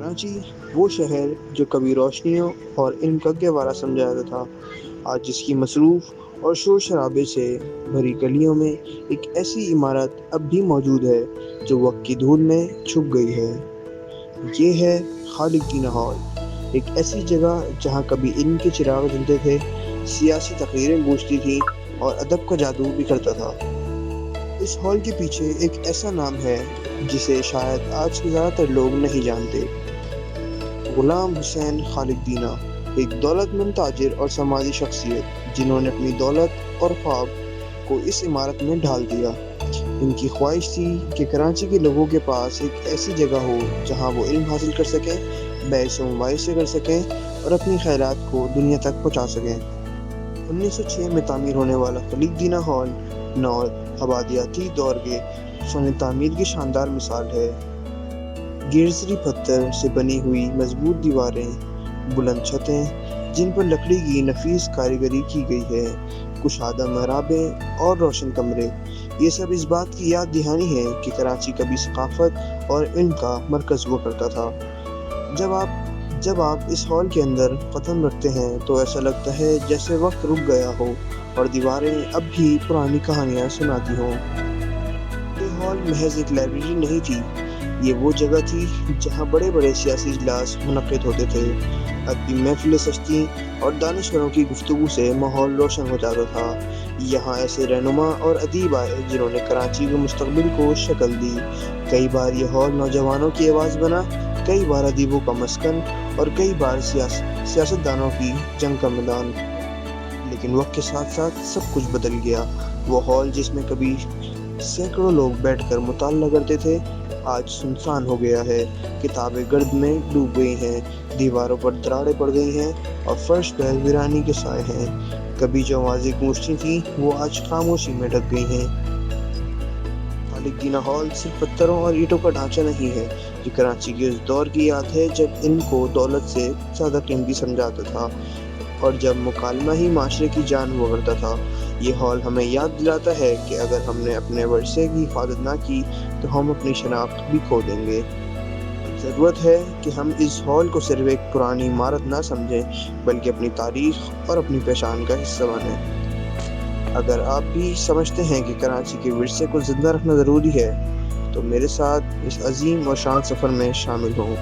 کراچی وہ شہر جو کبھی روشنیوں اور علم کا گہوارہ سمجھا جاتا تھا، آج جس کی مصروف اور شور شرابے سے بھری گلیوں میں ایک ایسی عمارت اب بھی موجود ہے جو وقت کی دھول میں چھپ گئی ہے۔ یہ ہے خالد دینہ ہال، ایک ایسی جگہ جہاں کبھی علم کے چراغ جلتے تھے، سیاسی تقریریں گونجتی تھیں اور ادب کا جادو بکھرتا تھا۔ اس ہال کے پیچھے ایک ایسا نام ہے جسے شاید آج کے زیادہ تر لوگ نہیں جانتے۔ غلام حسین خالد دینہ ایک دولت مند تاجر اور سماجی شخصیت جنہوں نے اپنی دولت اور خواب کو اس عمارت میں ڈھال دیا۔ ان کی خواہش تھی کہ کراچی کے لوگوں کے پاس ایک ایسی جگہ ہو جہاں وہ علم حاصل کر سکیں، بحث و مباحثے کر سکیں اور اپنی خیالات کو دنیا تک پہنچا سکیں۔ 1906 میں تعمیر ہونے والا خالد دینہ ہال نو آبادیاتی دور کے فن تعمیر کی شاندار مثال ہے۔ گیرزری پتھر سے بنی ہوئی مضبوط دیواریں، بلند چھتیں جن پر لکڑی کی نفیس کاریگری کی گئی ہے، کشادہ محرابیں اور روشن کمرے، یہ سب اس بات کی یاد دہانی ہے کہ کراچی کبھی ثقافت اور علم کا مرکز ہوا کرتا تھا۔ جب آپ اس ہال کے اندر قدم رکھتے ہیں تو ایسا لگتا ہے جیسے وقت رک گیا ہو اور دیواریں اب بھی پرانی کہانیاں سناتی ہوں۔ یہ ہال محض ایک لائبریری نہیں تھی، یہ وہ جگہ تھی جہاں بڑے بڑے سیاسی اجلاس منعقد ہوتے تھے، ادبی محفلیں سجتی اور دانشوروں کی گفتگو سے ماحول روشن ہو جاتا تھا۔ یہاں ایسے رہنما اور ادیب آئے جنہوں نے کراچی کے مستقبل کو شکل دی۔ کئی بار یہ ہال نوجوانوں کی آواز بنا، کئی بار ادیبوں کا مسکن اور کئی بار سیاستدانوں کی جنگ کا میدان۔ لیکن وقت کے ساتھ ساتھ سب کچھ بدل گیا۔ وہ ہال جس میں کبھی سینکڑوں لوگ بیٹھ کر مطالعہ کرتے تھے، آج سنسان ہو گیا ہے۔ کتابیں گرد میں ڈوب گئی ہیں، دیواروں پر دراڑیں پڑ گئی ہیں اور فرش پر ویرانی کے سائے ہیں۔ کبھی جو آوازیں گونجتی تھیں وہ آج خاموشی میں ڈھک گئی ہیں۔ خالد دینہ ہال صرف پتھروں اور اینٹوں کا ڈھانچہ نہیں ہے، یہ کراچی کے اس دور کی یاد ہے جب علم کو دولت سے زیادہ قیمتی سمجھاتا تھا اور جب مکالمہ ہی معاشرے کی جان ہوا کرتا تھا۔ یہ ہال ہمیں یاد دلاتا ہے کہ اگر ہم نے اپنے ورثے کی حفاظت نہ کی تو ہم اپنی شناخت بھی کھو دیں گے۔ ضرورت ہے کہ ہم اس ہال کو صرف ایک پرانی عمارت نہ سمجھیں بلکہ اپنی تاریخ اور اپنی پہچان کا حصہ بنیں۔ اگر آپ بھی سمجھتے ہیں کہ کراچی کے ورثے کو زندہ رکھنا ضروری ہے تو میرے ساتھ اس عظیم اور شان سفر میں شامل ہوں۔